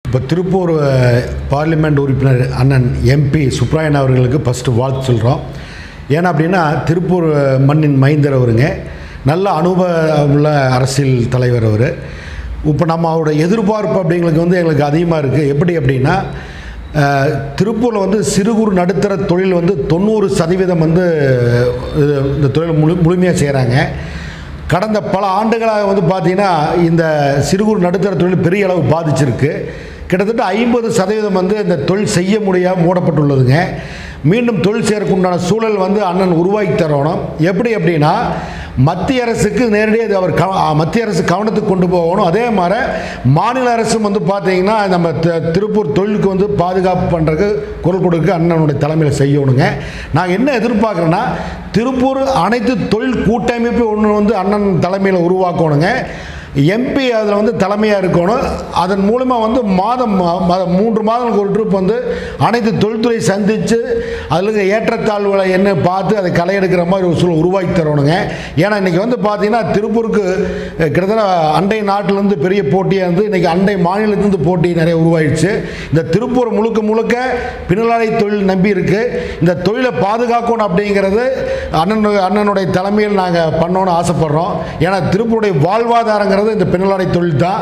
இப்போ திருப்பூர் பார்லிமெண்ட் உறுப்பினர் அண்ணன் எம்பி சுப்ராயன் அவர்களுக்கு ஃபஸ்ட்டு வாழ்த்து சொல்கிறோம். ஏன்னா அப்படின்னா திருப்பூர் மண்ணின் மைந்தர் அவருங்க, நல்ல அனுபவம் உள்ள அரசியல் தலைவர் அவர். இப்போ நம்ம அவரோட எதிர்பார்ப்பு அப்படிங்களுக்கு வந்து எங்களுக்கு அதிகமாக இருக்குது. எப்படி அப்படின்னா திருப்பூரில் வந்து சிறு குறு நடுத்தர தொழில் வந்து 90% வந்து இந்த தொழில் முழுமையாக செய்கிறாங்க. கடந்த பல ஆண்டுகளாக வந்து பார்த்திங்கன்னா இந்த சிறு குறு நடுத்தர தொழில் பெரிய அளவு பாதிச்சிருக்கு. கிட்டத்தட்ட 50% வந்து இந்த தொழில் செய்ய முடியாமல் மூடப்பட்டுள்ளதுங்க. மீண்டும் தொழில் செய்யறதுக்குண்டான சூழல் வந்து அண்ணன் உருவாக்கி தரணும். எப்படி அப்படின்னா மத்திய அரசுக்கு நேரடியாக அவர் மத்திய அரசு கவனத்துக்கு கொண்டு போகணும். அதே மாதிரி மாநில அரசும் வந்து பார்த்தீங்கன்னா நம்ம திருப்பூர் தொழிலுக்கு வந்து பாதுகாப்பு பண்ணுறதுக்கு குரல் கொடுக்க அண்ணனுடைய தலைமையில் செய்யணுங்க. நான் என்ன எதிர்பார்க்குறேன்னா திருப்பூர் அனைத்து தொழில் கூட்டமைப்பு ஒன்று வந்து அண்ணன் தலைமையில் உருவாக்கணுங்க. எம்பி அதில் வந்து தலைமையாக இருக்கணும். அதன் மூலமாக வந்து மாதம் 3 மாதங்களுக்கு ஒரு ட்ரிப் வந்து அனைத்து தொழில்துறை சந்தித்து அதில் ஏற்றத்தாழ்வுகளை என்ன பார்த்து அதை களை எடுக்கிற மாதிரி ஒரு சூழல் உருவாக்கி தரணுங்க. ஏன்னா இன்றைக்கி வந்து பார்த்திங்கன்னா திருப்பூருக்கு கிட்டத்தட்ட அண்டை நாட்டிலேருந்து பெரிய போட்டியாக இருந்து இன்றைக்கி அண்டை மாநிலத்திலேருந்து போட்டி நிறைய உருவாயிடுச்சு. இந்த திருப்பூர் முழுக்க முழுக்க பின்னலாடை தொழில் நம்பி இருக்குது. இந்த தொழிலை பாதுகாக்கணும் அப்படிங்கிறது அண்ணனுடைய தலைமையில் நாங்கள் பண்ணணும்னு ஆசைப்படுறோம். ஏன்னா திருப்பூருடைய வாழ்வாதாரங்கிற இந்த பின்னலாடை தொழில் தான்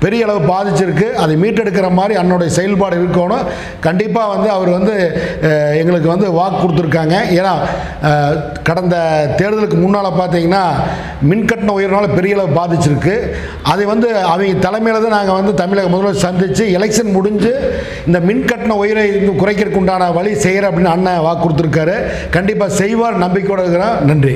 பெரிய அளவு பாதிச்சிருக்கு. அதை மீட்டெடுக்கிற மாதிரி அண்ணனுடைய செயல்பாடு இருக்கணும். கண்டிப்பாக வந்து அவர் வந்து எங்களுக்கு வந்து வாக்கு கொடுத்துருக்காங்க. ஏன்னா கடந்த தேர்தலுக்கு முன்னால் பார்த்தீங்கன்னா மின்கட்டண உயர்னால பெரிய அளவு பாதிச்சிருக்கு. அதை வந்து அவங்க தலைமையில் தான் நாங்கள் வந்து தமிழக முதல்வர் சந்தித்து எலெக்ஷன் முடிஞ்சு இந்த மின்கட்டண உயரை குறைக்கிறதுக்கு உண்டான வழி செய்கிற அப்படின்னு அண்ணன் வாக்கு கொடுத்துருக்காரு. கண்டிப்பாக செய்வார், நம்பிக்கையோடு இருக்கிறோம். நன்றி.